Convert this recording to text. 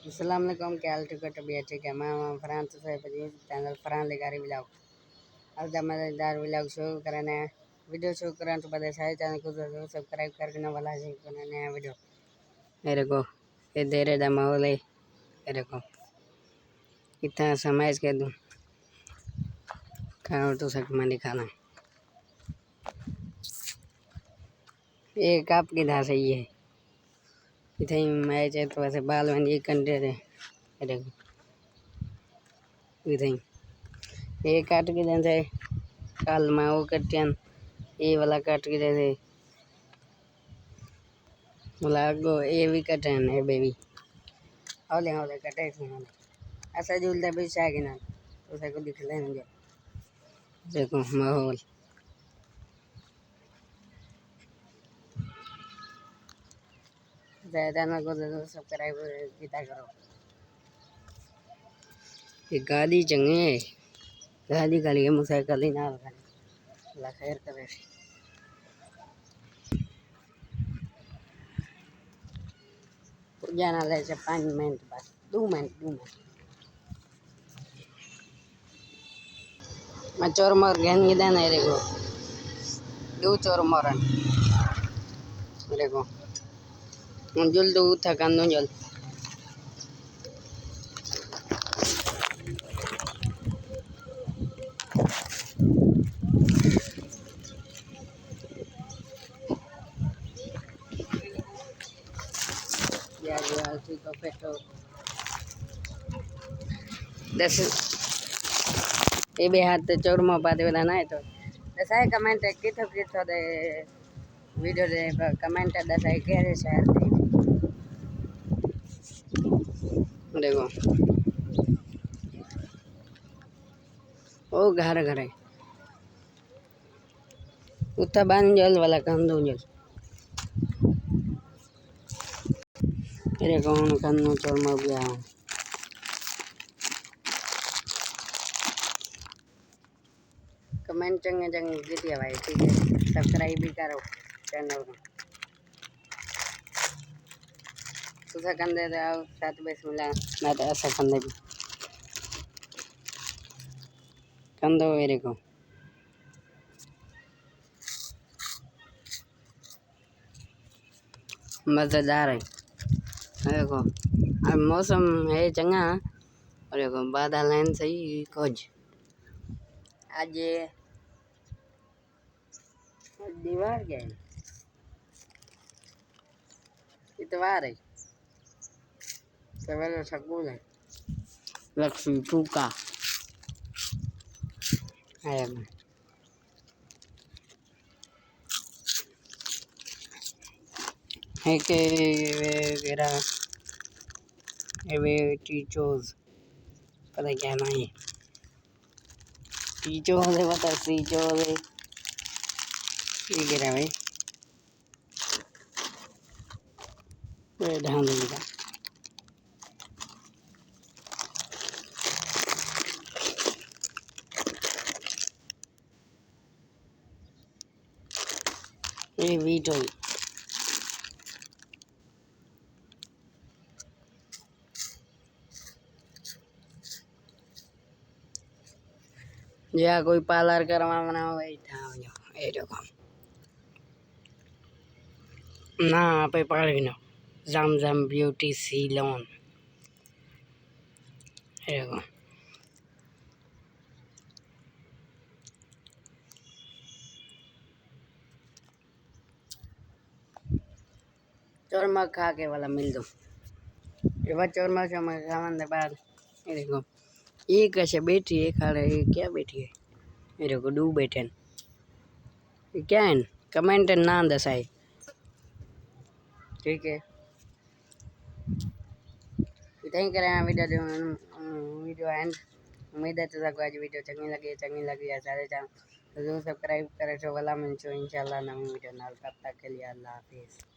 अस्सलाम वालेकुम, क्या हाल ठीक है? तबीयत ठीक है? मैं फरहान तो चैनल फरहान लेगारी व्लॉग। आज मज़ेदार व्लॉग शुरू करना है। वीडियो शुरू करें तो पहले सारे चैनल को जरूर सब्सक्राइब करना वाला है बनाने है वीडियो। मेरे को ये दे रहे माहौल है। मेरे को इतना समझ के दूँ खाना तो सक मानी खाना ये काप की धा सही है। इतने मैच है तो ऐसे बाल में ये कंटे थे। मेरे को इतने ये काट के जैसे काल में वो कटियन ये वाला काट के जैसे मुलागो ये भी कटन है बेबी औले कटे थे ऐसा झूलते भी शायद ना तो उसे को दिख लेंगे। देखो माहौल चैनल को जरूर सब्सक्राइब किया करो। ये गाड़ी चंगे गाड़ी गाड़ी मुझे गाड़ी ना अल्लाह खैर करे। जाना ले 5 मिनट बस 2 मिनट मैं चोर मोर गहन गिदा नहीं रे को 2 चोर मोरन रे को जुल दो था कंदो जल या ठीक है पेटो दस ये भी हाथ चोर मो पाते वाला ना है तो दसाए कमेंट कितो दे वीडियो दे कमेंट दसाए कैसे शेयर देखो ओ घर घर है उत्ता बान जल वाला कंदो जल तेरे कौन कंदो चोर मो गया कमेंट चंगे चंगे कीजिए भाई ठीक है सब्सक्राइब भी करो चैनल को तुझा कंदे आओ साथ बिस्मिल्लाह मैं तो ऐसा कंदे भी कंदो मेरे को मज़ेदार है। देखो अब मौसम है चंगा और देखो बादल हैं सही कुछ आज दीवार क्या है इतवार है सवेरे सकूल है लक्ष्मी फूका है के गिरा वे टीचर्स पता क्या ना है टीचर्स है पता टीचर्स है ये गिरा भाई ये ध्यान देगा ये वीडियो या कोई पार्लर करवाना हो बैठा ये देखो ना पे पकड़ गिनो जम ब्यूटी सैलून ये देखो चोरमा खा के वाला मिल दो ये बात चोरमा चोरमा खावन दे बाद ये देखो ये कैसे बैठी है खा रहे है क्या बैठी है मेरे को डू बैठे ये क्या है कमेंट ना दसाए ठीक है इतना ही करें वीडियो एंड उम्मीद है तुझको आज वीडियो चंगी लगी है सारे चैनल जरूर सब्सक्राइब करें तो वाला मिलचो इंशाल्लाह नवी वीडियो नाल तब तक के लिए अल्लाह हाफिज़।